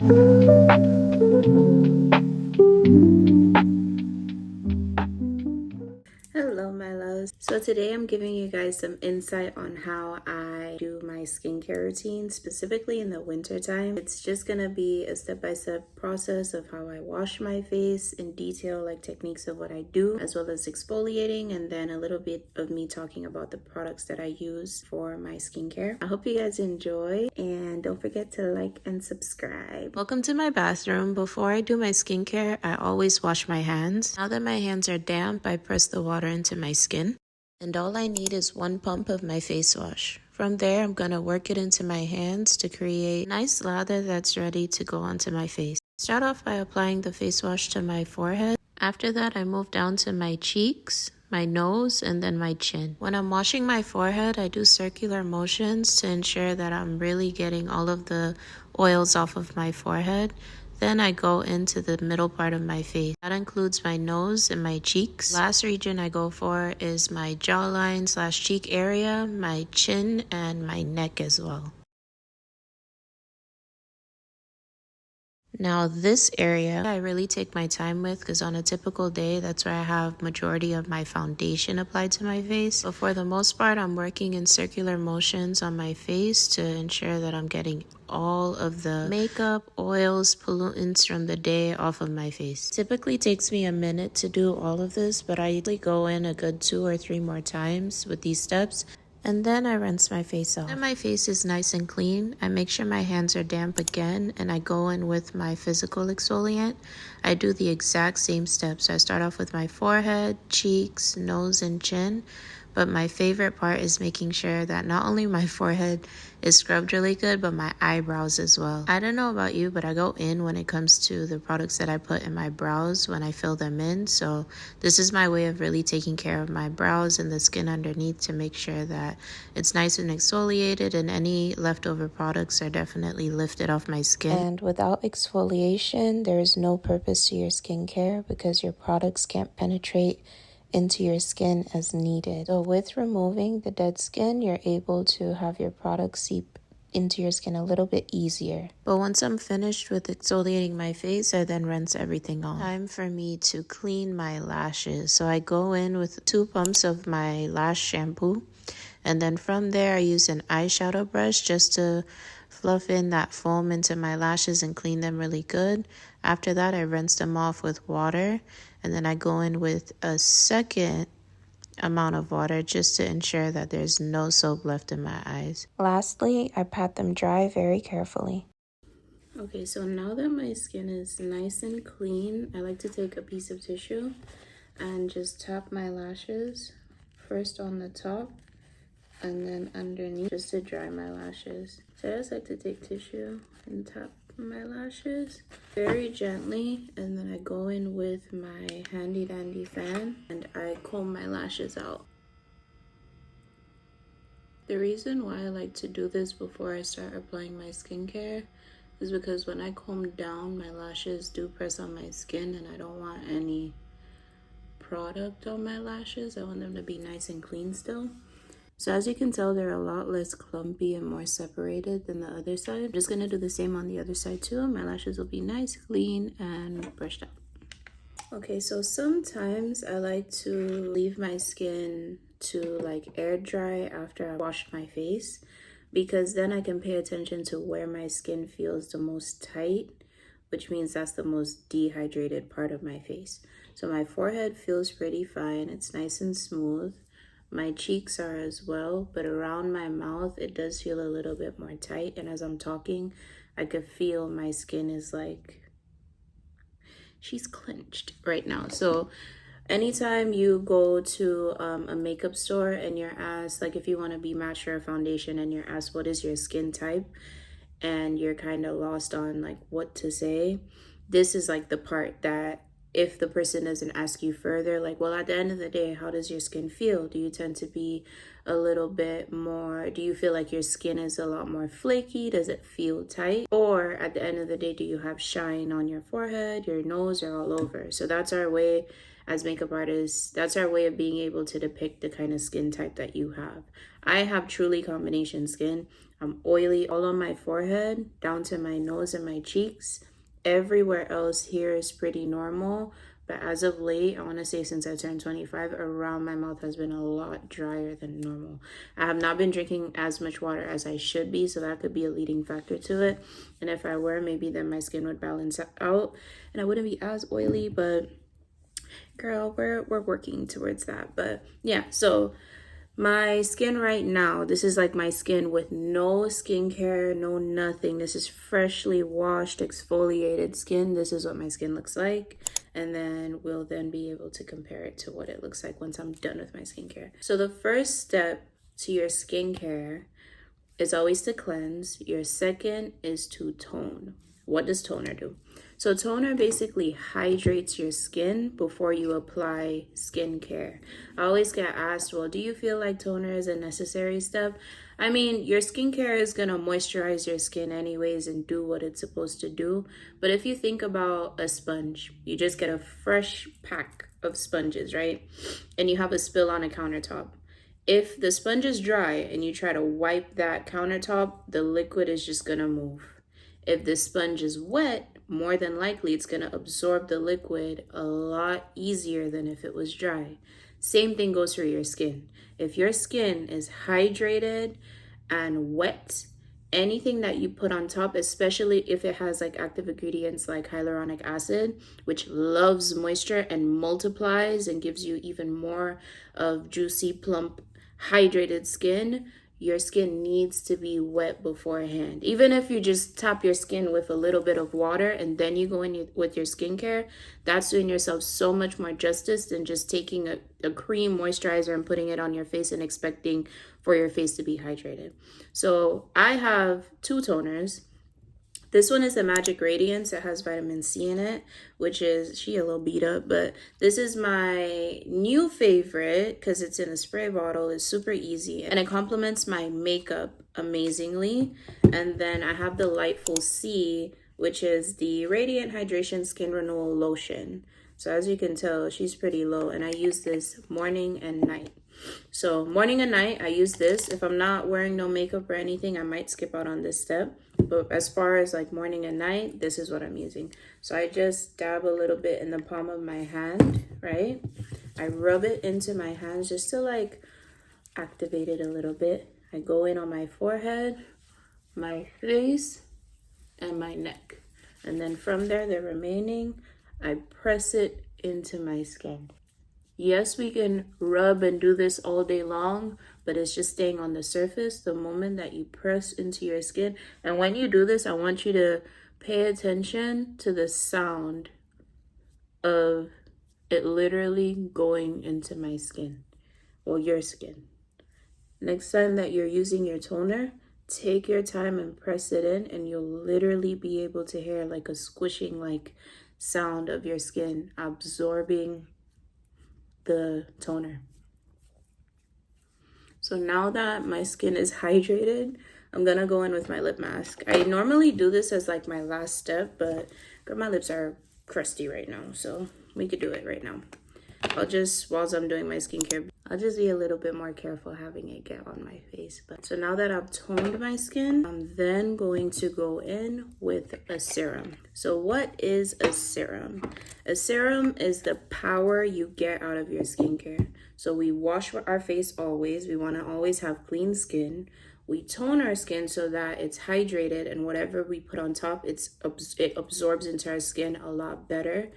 Hello my loves. So today I'm giving you guys some insight on how I do my skincare routine, specifically in the winter time. It's just gonna be a step-by-step process of how I wash my face in detail, like techniques of what I do, as well as exfoliating, and then a little bit of me talking about the products that I use for my skincare. I hope you guys enjoy, and don't forget to like and subscribe. Welcome to my bathroom. Before I do my skincare, I always wash my hands. Now that my hands are damp, I press the water into my skin, and all I need is one pump of my face wash. From there, I'm gonna work it into my hands to create a nice lather that's ready to go onto my face. Start off by applying the face wash to my forehead. After that, I move down to my cheeks, my nose, and then my chin. When I'm washing my forehead, I do circular motions to ensure that I'm really getting all of the oils off of my forehead. Then I go into the middle part of my face. That includes my nose and my cheeks. Last region I go for is my jawline / cheek area, my chin, and my neck as well. Now this area I really take my time with, because on a typical day, that's where I have majority of my foundation applied to my face. But for the most part, I'm working in circular motions on my face to ensure that I'm getting all of the makeup, oils, pollutants from the day off of my face. Typically takes me a minute to do all of this, but I usually go in a good 2 or 3 more times with these steps. And then I rinse my face off. When my face is nice and clean, I make sure my hands are damp again, and I go in with my physical exfoliant. I do the exact same steps. I start off with my forehead, cheeks, nose, and chin. But my favorite part is making sure that not only my forehead is scrubbed really good, but my eyebrows as well. I don't know about you, but I go in when it comes to the products that I put in my brows when I fill them in. So this is my way of really taking care of my brows and the skin underneath to make sure that it's nice and exfoliated, and any leftover products are definitely lifted off my skin. And without exfoliation, there is no purpose to your skincare, because your products can't penetrate into your skin as needed. So with removing the dead skin, you're able to have your products seep into your skin a little bit easier. But once I'm finished with exfoliating my face, I then rinse everything off. Time for me to clean my lashes. So I go in with 2 pumps of my lash shampoo, and then from there I use an eyeshadow brush just to fluff in that foam into my lashes and clean them really good. After that, I rinse them off with water, and then I go in with a second amount of water just to ensure that there's no soap left in my eyes. Lastly, I pat them dry very carefully. Okay, so now that my skin is nice and clean, I like to take a piece of tissue and just tap my lashes, first on the top and then underneath, just to dry my lashes. So I just like to take tissue and tap my lashes very gently, and then I go in with my handy dandy fan and I comb my lashes out. The reason why I like to do this before I start applying my skincare is because when I comb down, my lashes do press on my skin, and I don't want any product on my lashes. I want them to be nice and clean still. So as you can tell, they're a lot less clumpy and more separated than the other side. I'm just going to do the same on the other side too. My lashes will be nice, clean, and brushed out. Okay, so sometimes I like to leave my skin to like air dry after I washed my face, because then I can pay attention to where my skin feels the most tight, which means that's the most dehydrated part of my face. So my forehead feels pretty fine. It's nice and smooth. My cheeks are as well, but around my mouth, it does feel a little bit more tight. And as I'm talking, I could feel my skin is like, she's clenched right now. So anytime you go to a makeup store and you're asked, like if you want to be matched for a foundation and you're asked, what is your skin type? And you're kind of lost on like what to say, this is like the part that if the person doesn't ask you further, like, well, at the end of the day, how does your skin feel? Do you tend to be a little bit more, do you feel like your skin is a lot more flaky? Does it feel tight? Or at the end of the day, do you have shine on your forehead, your nose, or all over? So that's our way as makeup artists, that's our way of being able to depict the kind of skin type that you have. I have truly combination skin. I'm oily all on my forehead, down to my nose and my cheeks. Everywhere else here is pretty normal, but as of late, I want to say since I turned 25, around my mouth has been a lot drier than normal. I have not been drinking as much water as I should be, so that could be a leading factor to it. And if I were, maybe then my skin would balance out and I wouldn't be as oily, but girl, we're working towards that. But yeah, so my skin right now, this is like my skin with no skincare, no nothing. This is freshly washed, exfoliated skin. This is what my skin looks like. And then we'll then be able to compare it to what it looks like once I'm done with my skincare. So the first step to your skincare is always to cleanse. Your second is to tone. What does toner do? So toner basically hydrates your skin before you apply skincare. I always get asked, well, do you feel like toner is a necessary step? I mean, your skincare is going to moisturize your skin anyways and do what it's supposed to do. But if you think about a sponge, you just get a fresh pack of sponges, right? And you have a spill on a countertop. If the sponge is dry and you try to wipe that countertop, the liquid is just going to move. If the sponge is wet, more than likely it's going to absorb the liquid a lot easier than if it was dry. Same thing goes for your skin. If your skin is hydrated and wet, anything that you put on top, especially if it has like active ingredients like hyaluronic acid, which loves moisture and multiplies and gives you even more of juicy, plump, hydrated skin, your skin needs to be wet beforehand. Even if you just tap your skin with a little bit of water and then you go in with your skincare, that's doing yourself so much more justice than just taking a cream moisturizer and putting it on your face and expecting for your face to be hydrated. So I have two toners. This one is the Magic Radiance. It has vitamin C in it, which is, she a little beat up, but this is my new favorite because it's in a spray bottle. It's super easy and it complements my makeup amazingly. And then I have the Lightful C, which is the Radiant Hydration Skin Renewal Lotion. So as you can tell, she's pretty low and I use this morning and night. So morning and night, I use this. If I'm not wearing no makeup or anything, I might skip out on this step. But as far as like morning and night, this is what I'm using. So I just dab a little bit in the palm of my hand, right? I rub it into my hands just to like activate it a little bit. I go in on my forehead, my face, and my neck. And then from there, the remaining, I press it into my skin. Yes, we can rub and do this all day long, but it's just staying on the surface the moment that you press into your skin. And when you do this, I want you to pay attention to the sound of it literally going into my skin, or your skin. Next time that you're using your toner, take your time and press it in, and you'll literally be able to hear like a squishing like sound of your skin absorbing the toner. So now that my skin is hydrated, I'm gonna go in with my lip mask. I normally do this as like my last step, but girl, my lips are crusty right now, so we could do it right now. I'll just, whilst I'm doing my skincare, I'll just be a little bit more careful having it get on my face. But so now that I've toned my skin, I'm then going to go in with a serum. So what is a serum? A serum is the power you get out of your skincare. So we wash our face always. We want to always have clean skin. We tone our skin so that it's hydrated, and whatever we put on top, it absorbs into our skin a lot better.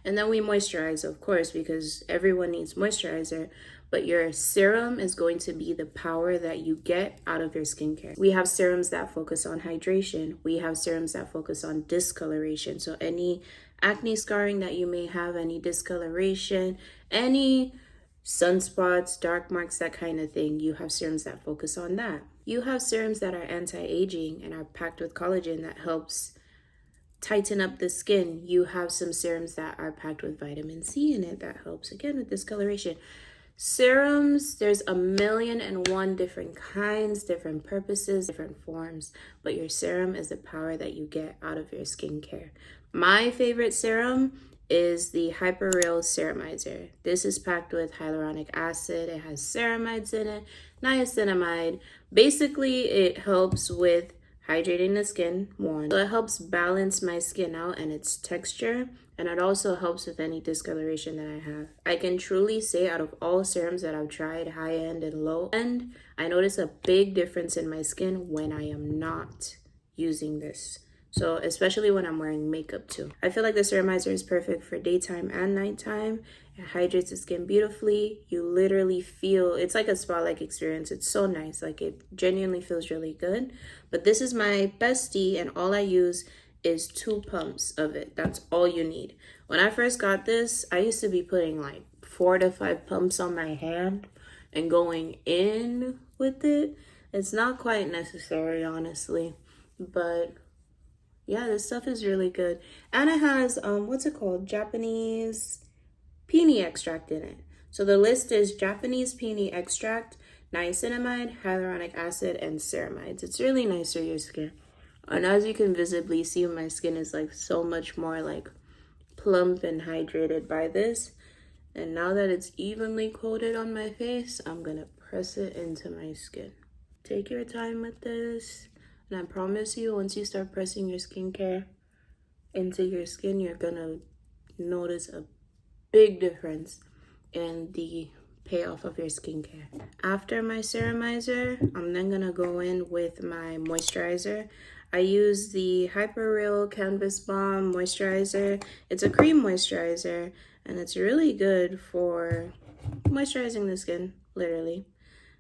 And then we moisturize, of course, because everyone needs moisturizer. But your serum is going to be the power that you get out of your skincare. We have serums that focus on hydration. We have serums that focus on discoloration. So any acne scarring that you may have, any discoloration, any sunspots, dark marks, that kind of thing, you have serums that focus on that. You have serums that are anti-aging and are packed with collagen that helps tighten up the skin, you have some serums that are packed with vitamin C in it that helps again with discoloration. Serums, there's 1,000,001 different kinds, different purposes, different forms, but your serum is the power that you get out of your skincare. My favorite serum is the Hyper Real Serumizer. This is packed with hyaluronic acid. It has ceramides in it, niacinamide. Basically, it helps with hydrating the skin, one. So it helps balance my skin out and its texture, and it also helps with any discoloration that I have. I can truly say out of all serums that I've tried, high end and low end, I notice a big difference in my skin when I am not using this. So especially when I'm wearing makeup too. I feel like the serumizer is perfect for daytime and nighttime. It hydrates the skin beautifully. You literally feel, it's like a spa-like experience. It's so nice. Like it genuinely feels really good. But this is my bestie and all I use is 2 pumps of it. That's all you need. When I first got this, I used to be putting like 4 to 5 pumps on my hand and going in with it. It's not quite necessary, honestly. But yeah, this stuff is really good. And it has, what's it called? Japanese peony extract in it. So the list is Japanese peony extract, niacinamide, hyaluronic acid, and ceramides. It's really nice for your skin. And as you can visibly see, my skin is like so much more like plump and hydrated by this. And now that it's evenly coated on my face, I'm gonna press it into my skin. Take your time with this. And I promise you, once you start pressing your skincare into your skin, you're gonna notice a big difference in the payoff of your skincare. After my serumizer, I'm then gonna go in with my moisturizer. I use the Hyper Real Canvas Balm Moisturizer. It's a cream moisturizer, and it's really good for moisturizing the skin, literally.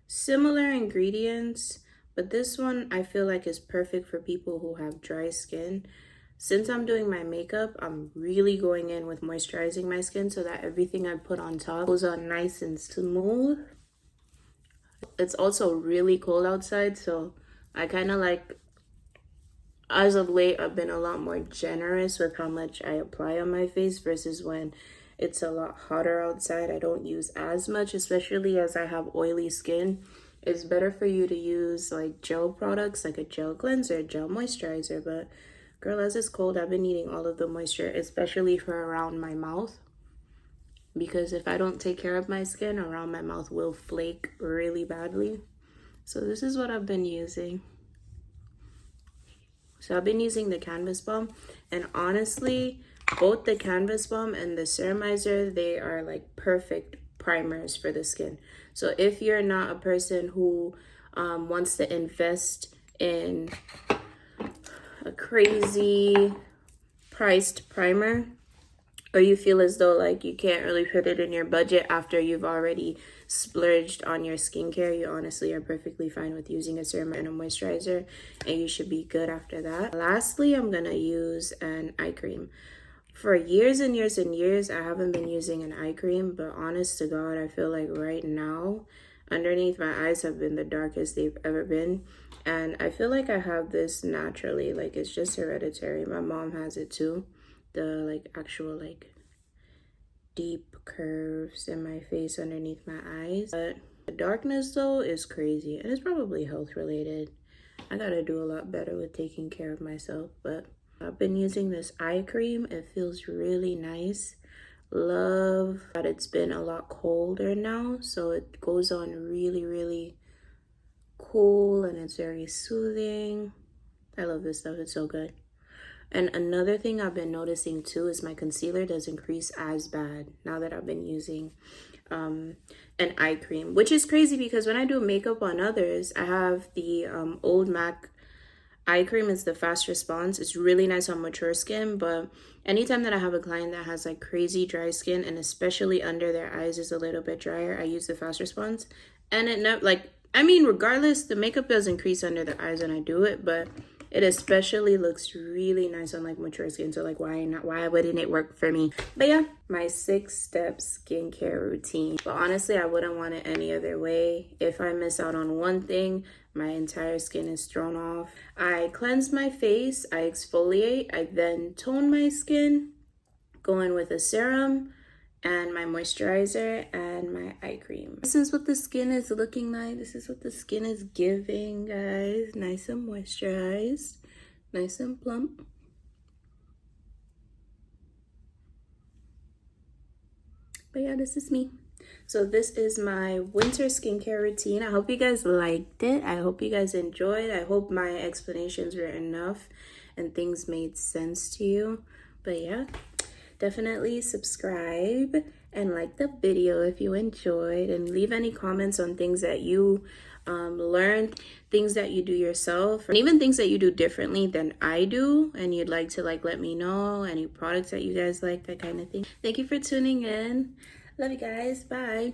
Similar ingredients, but this one I feel like is perfect for people who have dry skin. Since I'm doing my makeup, I'm really going in with moisturizing my skin so that everything I put on top goes on nice and smooth. It's also really cold outside, so I kind of like, as of late, I've been a lot more generous with how much I apply on my face versus when it's a lot hotter outside. I don't use as much, especially as I have oily skin. It's better for you to use like gel products, like a gel cleanser, gel moisturizer. But girl, as it's cold, I've been needing all of the moisture, especially for around my mouth. Because if I don't take care of my skin, around my mouth will flake really badly. So this is what I've been using. So I've been using the Canvas Balm, and honestly, both the Canvas Balm and the Serumizer, they are like perfect primers for the skin. So if you're not a person who wants to invest in a crazy priced primer, or you feel as though like you can't really fit it in your budget after you've already splurged on your skincare, you honestly are perfectly fine with using a serum and a moisturizer, and you should be good after that. Lastly, I'm gonna use an eye cream. For years and years and years, I haven't been using an eye cream, but honest to God, I feel like right now, underneath my eyes have been the darkest they've ever been. And I feel like I have this naturally, like it's just hereditary. My mom has it too. The like actual like deep curves in my face underneath my eyes. But the darkness though is crazy, and it's probably health related. I gotta do a lot better with taking care of myself, but I've been using this eye cream. It feels really nice. Love that it's been a lot colder now, so it goes on really, really cool, and it's very soothing. I love this stuff. It's so good. And another thing I've been noticing too is my concealer doesn't crease as bad now that I've been using an eye cream, which is crazy because when I do makeup on others, I have the old MAC eye cream. Is the fast response. It's really nice on mature skin, but anytime that I have a client that has like crazy dry skin, and especially under their eyes is a little bit drier, I use the fast response. And it never, like, I mean, regardless, the makeup doesn't crease under the eyes when I do it, but it especially looks really nice on like mature skin. So like, why wouldn't it work for me? But yeah, my 6-step skincare routine. But honestly, I wouldn't want it any other way. If I miss out on one thing, my entire skin is thrown off. I cleanse my face, I exfoliate, I then tone my skin, go in with a serum and my moisturizer and my eye cream. This is what the skin is looking like. This is what the skin is giving, guys. Nice and moisturized, nice and plump. But yeah, this is me. So this is my winter skincare routine. I hope you guys liked it. I hope you guys enjoyed. I hope my explanations were enough and things made sense to you. But yeah, definitely subscribe and like the video if you enjoyed, and leave any comments on things that you learned, things that you do yourself, and even things that you do differently than I do and you'd like to let me know, any products that you guys like, that kind of thing. Thank you for tuning in. Love you guys. Bye.